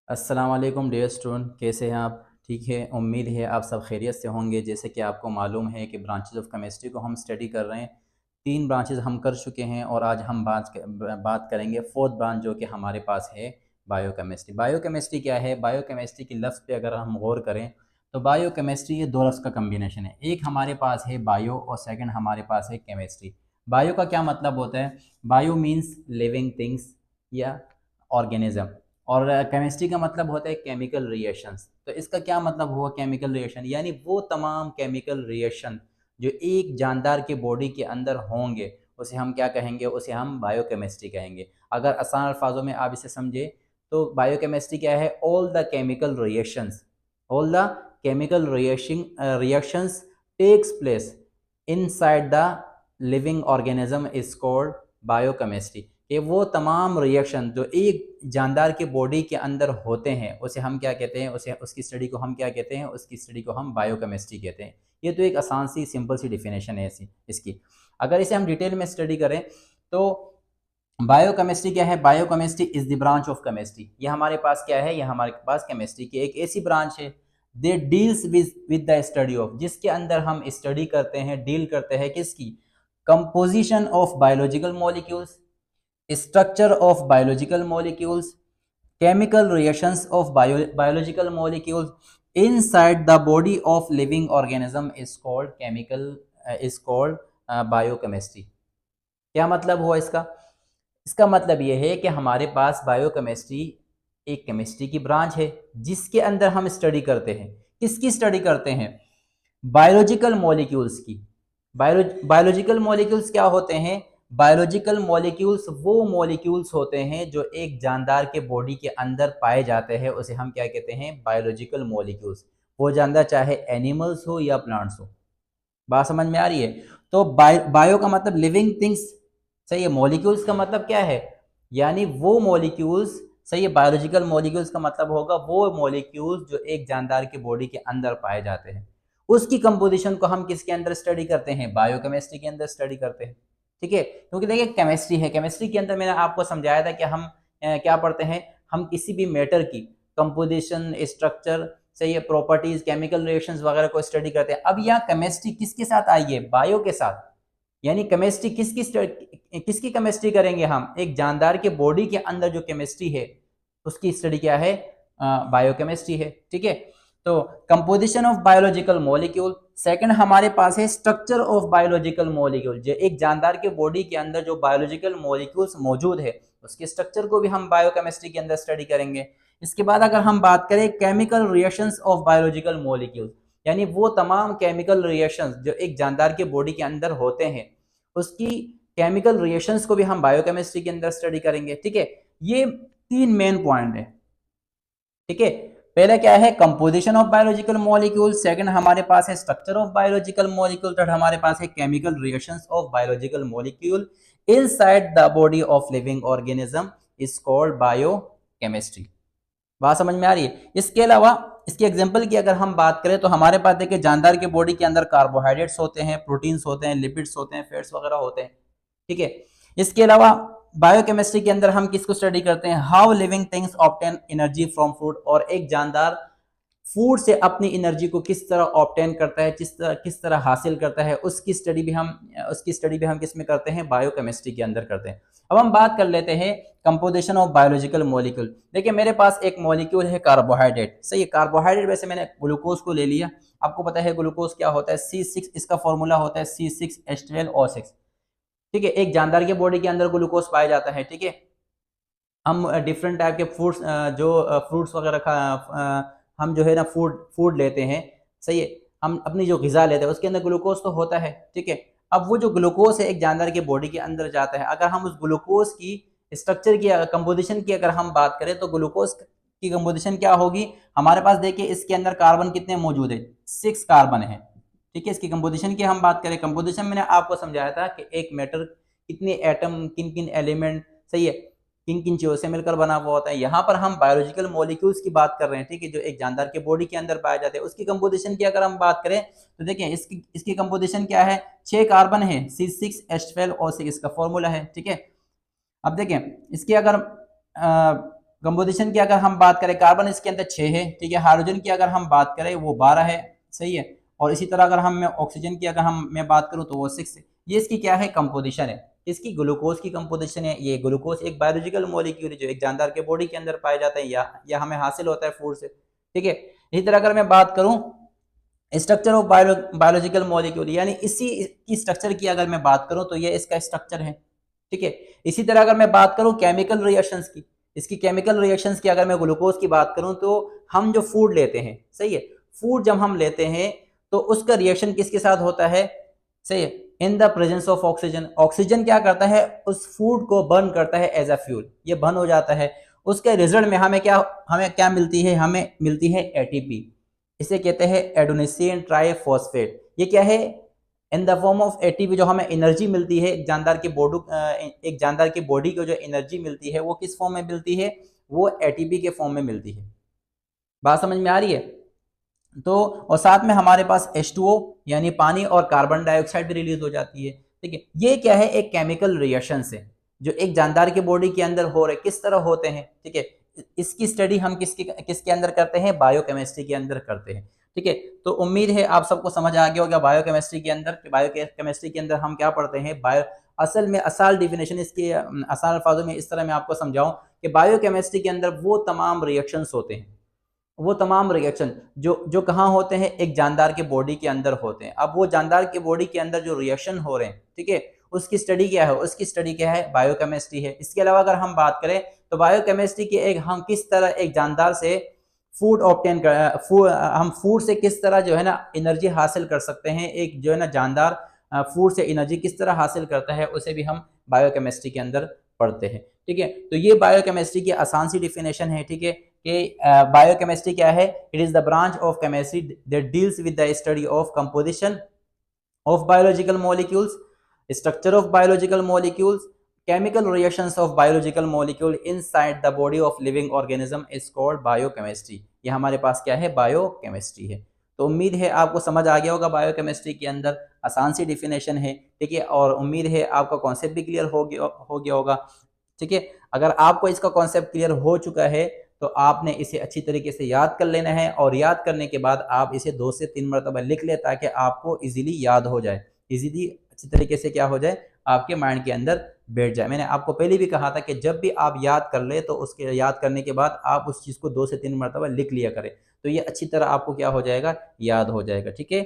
अस्सलाम वालेकुम dear student, कैसे हैं आप? ठीक है, उम्मीद है आप सब खैरियत से होंगे। जैसे कि आपको मालूम है कि ब्रांचेस ऑफ केमिस्ट्री को हम स्टडी कर रहे हैं। 3 ब्रांचेस हम कर चुके हैं और आज हम बात करेंगे फोर्थ ब्रांच जो कि हमारे पास है, बायोकेमिस्ट्री। बायोकेमिस्ट्री क्या है? बायोकेमिस्ट्री की लफ्ज़ पे अगर हम गौर करें तो बायोकेमिस्ट्री ये 2 लफ्ज़ का कम्बिनेशन है। एक हमारे पास है बायो और सेकंड हमारे पास है केमिस्ट्री। बायो का क्या मतलब होता है? बायो मीन्स लिविंग थिंग्स या ऑर्गेनिज्म, और केमिस्ट्री का मतलब होता है केमिकल रिएशंस। तो इसका क्या मतलब हुआ केमिकल रिएक्शन? यानी वो तमाम केमिकल रिएक्शन जो एक जानदार के बॉडी के अंदर होंगे उसे हम क्या कहेंगे? उसे हम बायोकेमिस्ट्री कहेंगे। अगर आसान अल्फाजों में आप इसे समझे तो बायोकेमिस्ट्री क्या है? All the chemical reactions, all the chemical reactions takes place inside the living organism is called biochemistry. कि वो तमाम रिएक्शन जो एक जानदार के बॉडी के अंदर होते हैं उसे हम क्या कहते हैं? उसे उसकी स्टडी को हम क्या कहते हैं? उसकी स्टडी को हम बायोकेमिस्ट्री कहते हैं। ये तो एक आसान सी सिंपल सी डिफिनेशन है इसकी। अगर इसे हम डिटेल में स्टडी करें तो बायोकेमिस्ट्री क्या है? Biochemistry is the branch of chemistry. ये हमारे पास क्या है? ये हमारे पास केमिस्ट्री की एक ऐसी ब्रांच है they deals with the study of, जिसके अंदर हम स्टडी करते हैं, डील करते हैं किसकी? Composition of biological molecules, structure of biological molecules, chemical reactions of biological molecules inside the body of living organism is called biochemistry। क्या मतलब हुआ इसका? इसका मतलब यह है कि हमारे पास बायोकेमिस्ट्री एक केमिस्ट्री की ब्रांच है जिसके अंदर हम स्टडी करते हैं। किसकी स्टडी करते हैं? बायोलॉजिकल मॉलिक्यूल्स की। बायोलॉजिकल मॉलिक्यूल्स क्या होते हैं? बायोलॉजिकल मॉलिक्यूल्स वो मॉलिक्यूल्स होते हैं जो एक जानदार के बॉडी के अंदर पाए जाते हैं, उसे हम क्या कहते हैं? Biological molecules. वो जानदार चाहे एनिमल्स हो या प्लांट्स हो। बात समझ में आ रही है? तो बायो का मतलब लिविंग थिंग्स, सही है। मॉलिक्यूल्स का मतलब क्या है? यानी वो मॉलिक्यूल्स, सही है। बायोलॉजिकल मॉलिक्यूल्स का मतलब होगा वो मॉलिक्यूल्स जो एक जानदार के बॉडी के अंदर पाए जाते हैं। उसकी कंपोजिशन को हम किसके अंदर स्टडी करते हैं? बायोकेमिस्ट्री के अंदर स्टडी करते हैं। ठीक है, क्योंकि देखिए केमिस्ट्री है, केमिस्ट्री के अंदर मैंने आपको समझाया था कि हम क्या पढ़ते हैं? हम किसी भी मैटर की कंपोजिशन, स्ट्रक्चर, सही है, प्रॉपर्टीज, केमिकल रिएक्शंस वगैरह को स्टडी करते हैं। अब यहाँ केमिस्ट्री किसके साथ आई है? बायो के साथ। यानी केमिस्ट्री किसकी केमिस्ट्री करेंगे हम? एक जानदार के बॉडी के अंदर जो केमिस्ट्री है उसकी स्टडी क्या है? बायोकेमिस्ट्री है। ठीक है, तो composition of biological molecule. Second हमारे पास है स्ट्रक्चर ऑफ बायोलॉजिकल मॉलिक्यूल। जो एक जानदार के बॉडी के अंदर जो बायोलॉजिकल मॉलिक्यूल्स मौजूद है उसके स्ट्रक्चर को भी हम बायोकेमिस्ट्री के अंदर स्टडी करेंगे। इसके बाद अगर हम बात करें chemical reactions of biological molecules, यानी वो तमाम केमिकल रिएक्शंस जो एक जानदार के बॉडी के अंदर होते हैं उसकी केमिकल रिएक्शंस को भी हम बायोकेमिस्ट्री के अंदर स्टडी करेंगे। ठीक है, ये 3 मेन पॉइंट है। ठीक है, पहले क्या है? Composition of biological molecule. Second हमारे पास है structure of biological molecule. Third हमारे पास है chemical reactions of biological molecule inside the body of living organism is called biochemistry. बात समझ में आ रही है? इसके अलावा इसकी एग्जांपल की अगर हम बात करें तो हमारे पास देखिए जानदार के बॉडी के अंदर कार्बोहाइड्रेट्स होते हैं, प्रोटीन्स होते हैं, लिपिड्स होते हैं, फैट्स वगैरह होते हैं। ठीक है, इसके अलावा बायोकेमिस्ट्री के अंदर हम किसको स्टडी करते हैं? How living things obtain energy from food. और एक जानदार फूड से अपनी एनर्जी को किस तरह ऑब्टेन करता है, किस तरह हासिल करता है, उसकी स्टडी भी हम किस में करते हैं? बायोकेमिस्ट्री के अंदर करते हैं। अब हम बात कर लेते हैं कंपोजिशन ऑफ बायोलॉजिकल मॉलिक्यूल। देखिए मेरे पास एक मॉलिक्यूल है कार्बोहाइड्रेट, सही है। कार्बोहाइड्रेट वैसे मैंने ग्लूकोज को ले लिया। आपको पता है ग्लूकोज क्या होता है? C6, इसका फॉर्मूला होता है C6H12O6। ठीक है, एक जानदार के बॉडी के अंदर ग्लूकोज पाया जाता है। ठीक है, हम डिफरेंट टाइप के फ्रूट्स जो फ्रूट्स वगैरह हम जो है ना फूड लेते हैं, सही है। हम अपनी जो ग़िज़ा लेते हैं उसके अंदर ग्लूकोज तो होता है। ठीक है, अब वो जो ग्लूकोज है एक जानदार के बॉडी के अंदर जाता है। अगर हम उस ग्लूकोज की स्ट्रक्चर की, कंपोजिशन की अगर हम बात करें तो ग्लूकोज की कंपोजिशन क्या होगी? हमारे पास देखिए इसके अंदर कार्बन कितने मौजूद है? 6 कार्बन है। ठीक है, इसकी कंपोजिशन की हम बात करें, कंपोजिशन मैंने आपको समझाया था कि एक मैटर कितने एटम, किन किन एलिमेंट, सही है, किन किन चीजों से मिलकर बना हुआ होता है। यहाँ पर हम बायोलॉजिकल मॉलिक्यूल्स की बात कर रहे हैं। ठीक है, जो एक जानदार के बॉडी के अंदर पाए जाते हैं उसकी कंपोजिशन की अगर हम बात करें तो देखिए इसकी कंपोजिशन क्या है? 6 कार्बन है, C6H12O6 इसका फॉर्मूला है। ठीक है, अब देखें इसकी अगर कंपोजिशन की अगर हम बात करें, कार्बन इसके अंदर 6 है, ठीक है। हाइड्रोजन की अगर हम बात करें वो 12 है, सही है। और इसी तरह अगर हम ऑक्सीजन की अगर मैं बात करूँ तो वो 6 है। ये इसकी क्या है, कंपोजिशन है। इसकी ग्लूकोज की कंपोजिशन है। ये ग्लूकोज एक बायोलॉजिकल मॉलिक्यूल है जो एक जानदार के बॉडी के अंदर पाया जाता है या हमें हासिल होता है फूड से, ठीक है। इसी तरह अगर मैं बात करूं स्ट्रक्चर ऑफ बायोलॉजिकल मॉलिक्यूल, यानी इसी की स्ट्रक्चर की अगर मैं बात करूं तो ये इसका स्ट्रक्चर है, ठीक है। इसी तरह अगर मैं बात करूं केमिकल रिएक्शंस की, इसकी केमिकल रिएक्शंस की अगर मैं ग्लूकोज की बात करूं तो हम जो फूड लेते हैं, सही है, फूड जब हम लेते हैं तो उसका रिएक्शन किसके साथ होता है, सही है, in the presence of oxygen. Oxygen क्या करता है, उस फूड को बर्न करता है एज अ फ्यूल, ये बर्न हो जाता है। उसके रिजल्ट में हमें क्या मिलती है, हमें मिलती है एटीपी। इसे कहते हैं एडोनिसिन ट्राइफॉस्फेट। ये क्या है, in the form of ATP. जो हमें एनर्जी मिलती है एक जानदार की बॉडी को जो एनर्जी मिलती है वो किस फॉर्म में मिलती है, वो एटीपी के फॉर्म में मिलती है। बात समझ में आ रही है। तो और साथ में हमारे पास H2O यानी पानी और कार्बन डाइऑक्साइड भी रिलीज हो जाती है, ठीक है। ये क्या है, एक केमिकल रिएक्शन है जो एक जानदार के बॉडी के अंदर हो रहे, किस तरह होते हैं, ठीक है। इसकी स्टडी हम किसके अंदर करते हैं, बायोकेमिस्ट्री के अंदर करते हैं, ठीक है। तो उम्मीद है आप सबको समझ आ गया होगा बायोकेमिस्ट्री के अंदर हम क्या पढ़ते हैं। असल में आसान डिफिनेशन इसके आसान अल्फाजों में इस तरह मैं आपको समझाऊं कि बायोकेमिस्ट्री के अंदर वो तमाम रिएक्शंस होते हैं, वो तमाम रिएक्शन जो कहाँ होते हैं, एक जानदार के बॉडी के अंदर होते हैं। अब वो जानदार के बॉडी के अंदर जो रिएक्शन हो रहे हैं, ठीक है, उसकी स्टडी क्या है, उसकी स्टडी क्या है, बायोकेमिस्ट्री है। इसके अलावा अगर हम बात करें तो बायोकेमिस्ट्री के हम किस तरह एक जानदार से फूड ऑब्टेन कर हम फूड से किस तरह जो है ना एनर्जी हासिल कर सकते हैं, एक जो है ना जानदार फूड से एनर्जी किस तरह हासिल करता है, उसे भी हम बायोकेमिस्ट्री के अंदर पढ़ते हैं, ठीक है। तो ये बायोकेमिस्ट्री की आसान सी डिफिनेशन है, ठीक है, कि बायोकेमिस्ट्री क्या है। It is the branch of chemistry that deals with the study of composition of biological molecules, structure of biological molecules, chemical reactions of biological molecule inside the body of living organism is called biochemistry। ये हमारे पास क्या है, biochemistry है। तो उम्मीद है आपको समझ आ गया होगा बायोकेमिस्ट्री के अंदर आसान सी डिफिनेशन है, ठीक है। और उम्मीद है आपका कॉन्सेप्ट भी क्लियर हो गया होगा, ठीक है। अगर आपको इसका कॉन्सेप्ट क्लियर हो चुका है तो आपने इसे अच्छी तरीके से याद कर लेना है, और याद करने के बाद आप इसे 2 से 3 मरतबा लिख ले ताकि आपको इजीली याद हो जाए, इजीली अच्छी तरीके से क्या हो जाए, आपके माइंड के अंदर बैठ जाए। मैंने आपको पहले भी कहा था कि जब भी आप याद कर ले तो उसके याद करने के बाद आप उस चीज़ को 2 से 3 मरतबा लिख लिया करें, तो ये अच्छी तरह आपको क्या हो जाएगा, याद हो जाएगा, ठीक है।